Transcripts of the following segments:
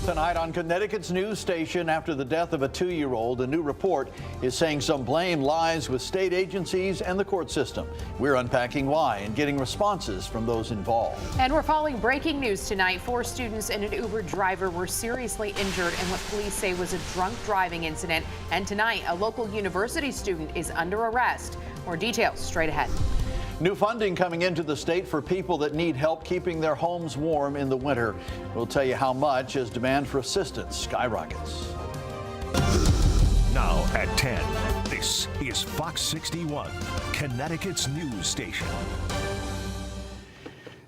Tonight on Connecticut's news station, after the death of a 2-year-old, a new report is saying some blame lies with state agencies and the court system. We're unpacking why and getting responses from those involved. And we're following breaking news tonight. 4 students and an Uber driver were seriously injured in what police say was a drunk driving incident. And tonight, a local university student is under arrest. More details straight ahead. New funding coming into the state for people that need help keeping their homes warm in the winter. We'll tell you how much as demand for assistance skyrockets. Now at 10, this is Fox 61, Connecticut's news station.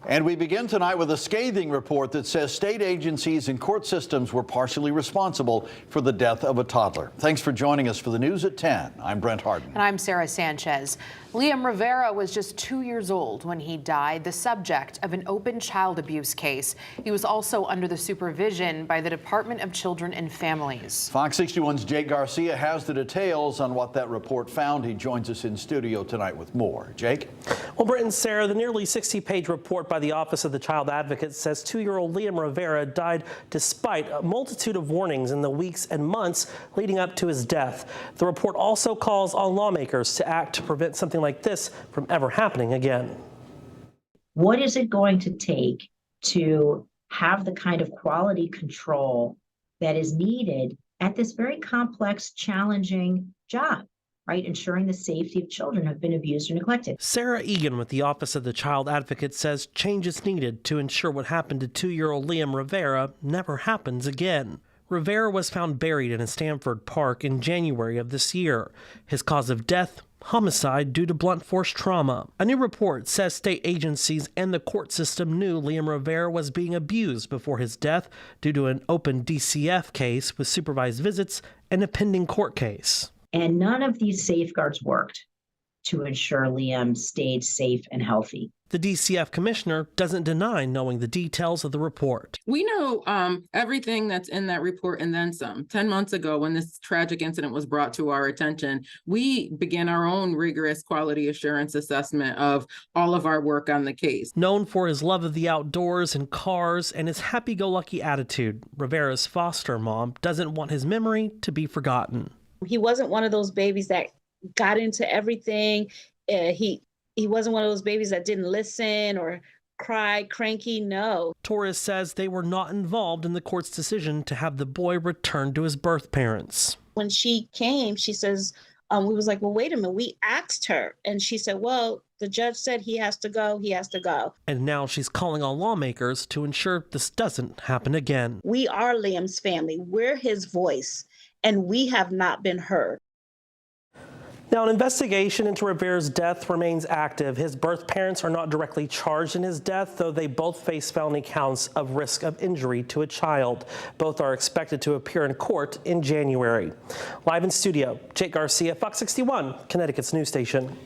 And we begin tonight with a scathing report that says state agencies and court systems were partially responsible for the death of a toddler. Thanks for joining us for the news at 10. I'm Brent Harden. And I'm Sarah Sanchez. Liam Rivera was just 2 years old when he died, the subject of an open child abuse case. He was also under the supervision by the Department of Children and Families. Fox 61's Jake Garcia has the details on what that report found. He joins us in studio tonight with more. Jake? Well, Brent and Sarah, the nearly 60-page report by the Office of the Child Advocate says 2-year-old Liam Rivera died despite a multitude of warnings in the weeks and months leading up to his death. The report also calls on lawmakers to act to prevent something like this from ever happening again. What is it going to take to have the kind of quality control that is needed at this very complex, challenging job? Right, ensuring the safety of children who have been abused or neglected. Sarah Egan with the Office of the Child Advocate says change is needed to ensure what happened to 2-year-old Liam Rivera never happens again. Rivera was found buried in a Stanford park in January of this year. His cause of death, homicide due to blunt force trauma. A new report says state agencies and the court system knew Liam Rivera was being abused before his death due to an open DCF case with supervised visits and a pending court case. And none of these safeguards worked to ensure Liam stayed safe and healthy. The DCF commissioner doesn't deny knowing the details of the report. We know everything that's in that report and then some. 10 months ago, when this tragic incident was brought to our attention, we began our own rigorous quality assurance assessment of all of our work on the case. Known for his love of the outdoors and cars and his happy-go-lucky attitude, Rivera's foster mom doesn't want his memory to be forgotten. He wasn't one of those babies that got into everything. He wasn't one of those babies that didn't listen or cried, cranky, no. Torres says they were not involved in the court's decision to have the boy returned to his birth parents. When she came, she says, we was like, well, wait a minute, we asked her. And she said, well, the judge said he has to go, he has to go. And now she's calling on lawmakers to ensure this doesn't happen again. We are Liam's family. We're his voice. And we have not been heard. Now, an investigation into Rivera's death remains active. His birth parents are not directly charged in his death, though they both face felony counts of risk of injury to a child. Both are expected to appear in court in January. Live in studio, Jake Garcia, Fox 61, Connecticut's news station.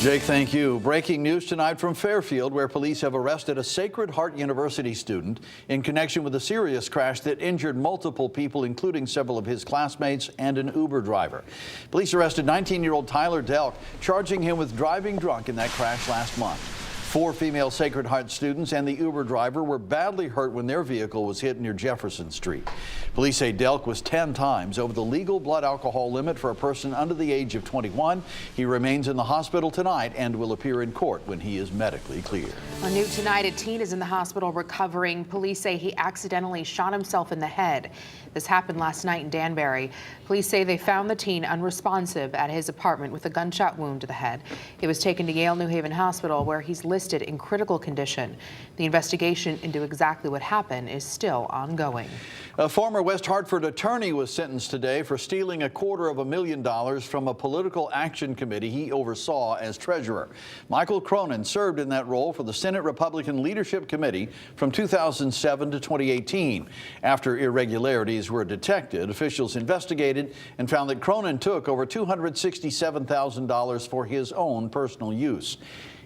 Jake, thank you. Breaking news tonight from Fairfield, where police have arrested a Sacred Heart University student in connection with a serious crash that injured multiple people, including several of his classmates and an Uber driver. Police arrested 19-year-old Tyler Delk, charging him with driving drunk in that crash last month. 4 female Sacred Heart students and the Uber driver were badly hurt when their vehicle was hit near Jefferson Street. Police say Delk was 10 times over the legal blood alcohol limit for a person under the age of 21. He remains in the hospital tonight and will appear in court when he is medically cleared. On new tonight, a teen is in the hospital recovering. Police say he accidentally shot himself in the head. This happened last night in Danbury. Police say they found the teen unresponsive at his apartment with a gunshot wound to the head. He was taken to Yale New Haven Hospital, where he's listed in critical condition. The investigation into exactly what happened is still ongoing. A former West Hartford attorney was sentenced today for stealing $250,000 from a political action committee he oversaw as treasurer. Michael Cronin served in that role for the Senate Republican Leadership Committee from 2007 to 2018. After irregularities were detected, officials investigated and found that Cronin took over $267,000 for his own personal use.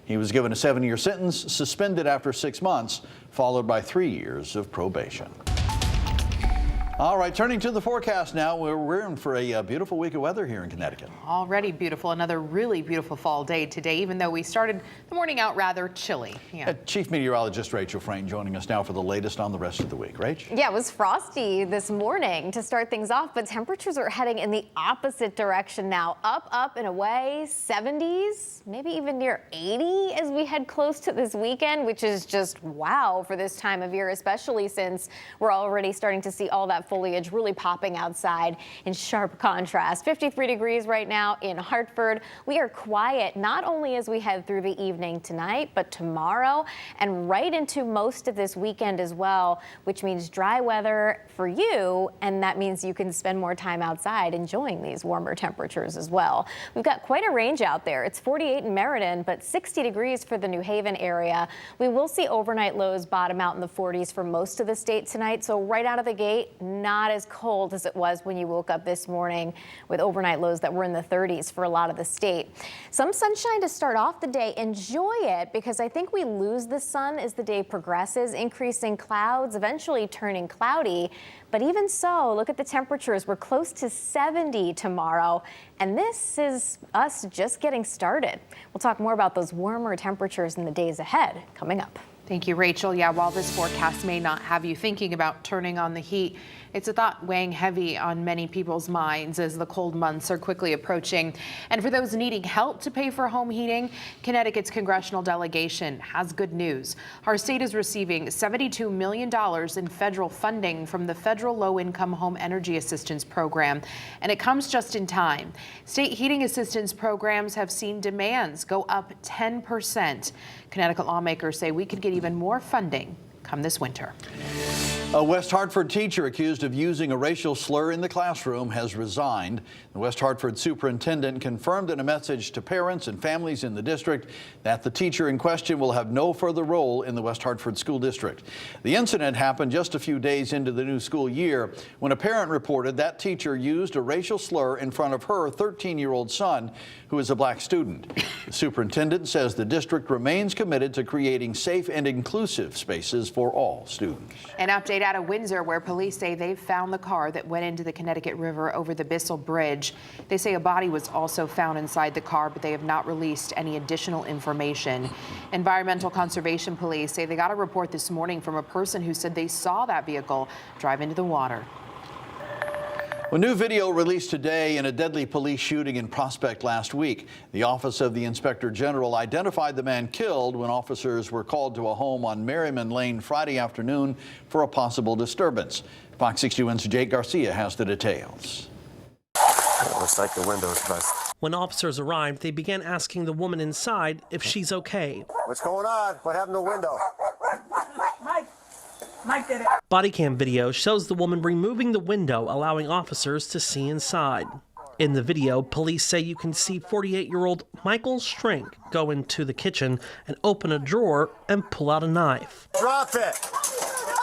He was given a 7-year sentence, suspended after 6 months, followed by 3 years of probation. All right, turning to the forecast now. We're in for a beautiful week of weather here in Connecticut. Already beautiful. Another really beautiful fall day today, even though we started the morning out rather chilly. Yeah. Chief Meteorologist Rachel Frayne joining us now for the latest on the rest of the week. Rach? Yeah, it was frosty this morning to start things off, but temperatures are heading in the opposite direction now. Up and away, 70s, maybe even near 80 as we head close to this weekend, which is just wow for this time of year, especially since we're already starting to see all that foliage really popping outside in sharp contrast. 53 degrees right now in Hartford. We are quiet not only as we head through the evening tonight, but tomorrow and right into most of this weekend as well, which means dry weather for you, and that means you can spend more time outside enjoying these warmer temperatures as well. We've got quite a range out there. It's 48 in Meriden, but 60 degrees for the New Haven area. We will see overnight lows bottom out in the 40s for most of the state tonight, so right out of the gate, not as cold as it was when you woke up this morning, with overnight lows that were in the 30s for a lot of the state. Some sunshine to start off the day. Enjoy it, because I think we lose the sun as the day progresses, increasing clouds, eventually turning cloudy. But even so, look at the temperatures. We're close to 70 tomorrow, and this is us just getting started. We'll talk more about those warmer temperatures in the days ahead coming up. Thank you, Rachel. Yeah, while this forecast may not have you thinking about turning on the heat, it's a thought weighing heavy on many people's minds as the cold months are quickly approaching. And for those needing help to pay for home heating, Connecticut's congressional delegation has good news. Our state is receiving $72 million in federal funding from the Federal Low-Income Home Energy Assistance Program, and it comes just in time. State heating assistance programs have seen demands go up 10%. Connecticut lawmakers say we could get even more funding come this winter. A West Hartford teacher accused of using a racial slur in the classroom has resigned. The West Hartford superintendent confirmed in a message to parents and families in the district that the teacher in question will have no further role in the West Hartford School District. The incident happened just a few days into the new school year when a parent reported that teacher used a racial slur in front of her 13-year-old son, who is a black student. The superintendent says the district remains committed to creating safe and inclusive spaces for all students. An update out of Windsor, where police say they've found the car that went into the Connecticut River over the Bissell Bridge. They say a body was also found inside the car, but they have not released any additional information. Environmental Conservation Police say they got a report this morning from a person who said they saw that vehicle drive into the water. A new video released today in a deadly police shooting in Prospect last week. The Office of the Inspector General identified the man killed when officers were called to a home on Merriman Lane Friday afternoon for a possible disturbance. Fox 61's Jake Garcia has the details. It looks like the window's busted. When officers arrived, they began asking the woman inside if she's okay. What's going on? What happened to the window? Mike did it. Body cam video shows the woman removing the window, allowing officers to see inside. In the video, police say you can see 48-year-old Michael Strink go into the kitchen and open a drawer and pull out a knife. Drop it!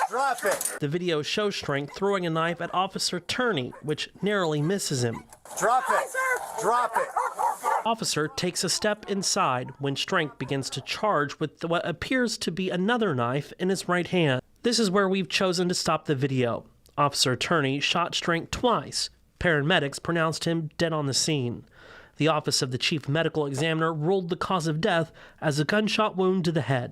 Drop it! The video shows Strink throwing a knife at Officer Turney, which narrowly misses him. Drop it! Drop it! Officer takes a step inside when Strink begins to charge with what appears to be another knife in his right hand. This is where we've chosen to stop the video. Officer Turney shot Strink twice. Paramedics pronounced him dead on the scene. The Office of the Chief Medical Examiner ruled the cause of death as a gunshot wound to the head.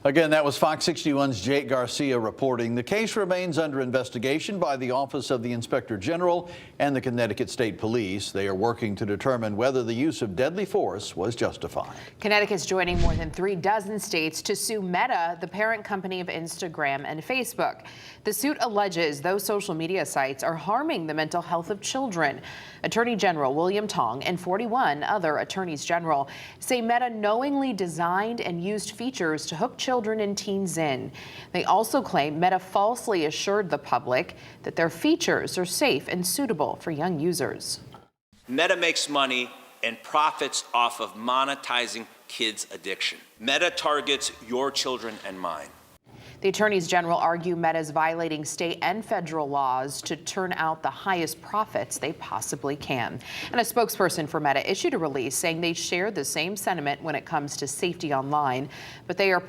Again, that was Fox 61's Jake Garcia reporting. The case remains under investigation by the Office of the Inspector General and the Connecticut State Police. They are working to determine whether the use of deadly force was justified. Connecticut's joining more than 36 states to sue Meta, the parent company of Instagram and Facebook. The suit alleges those social media sites are harming the mental health of children. Attorney General William Tong and 41 other attorneys general say Meta knowingly designed and used features to hook children and teens in. They also claim Meta falsely assured the public that their features are safe and suitable for young users. Meta makes money and profits off of monetizing kids' addiction. Meta targets your children and mine. The attorneys general argue Meta is violating state and federal laws to turn out the highest profits they possibly can. And a spokesperson for Meta issued a release saying they share the same sentiment when it comes to safety online, but they are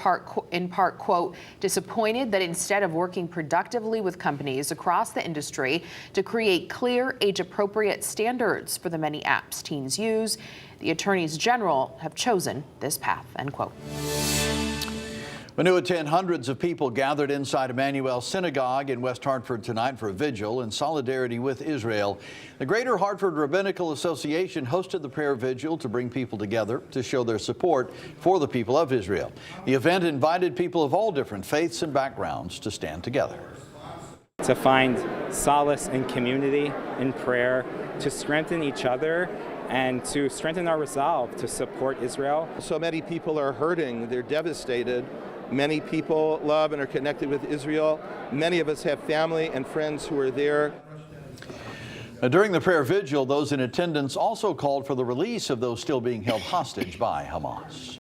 in part, quote, disappointed that instead of working productively with companies across the industry to create clear, age-appropriate standards for the many apps teens use, the attorneys general have chosen this path, end quote. A new attend hundreds of people gathered inside Emmanuel Synagogue in West Hartford tonight for a vigil in solidarity with Israel. The Greater Hartford Rabbinical Association hosted the prayer vigil to bring people together to show their support for the people of Israel. The event invited people of all different faiths and backgrounds to stand together. To find solace in community, in prayer, to strengthen each other, and to strengthen our resolve to support Israel. So many people are hurting, they're devastated. Many people love and are connected with Israel. Many of us have family and friends who are there. During the prayer vigil, those in attendance also called for the release of those still being held hostage by Hamas.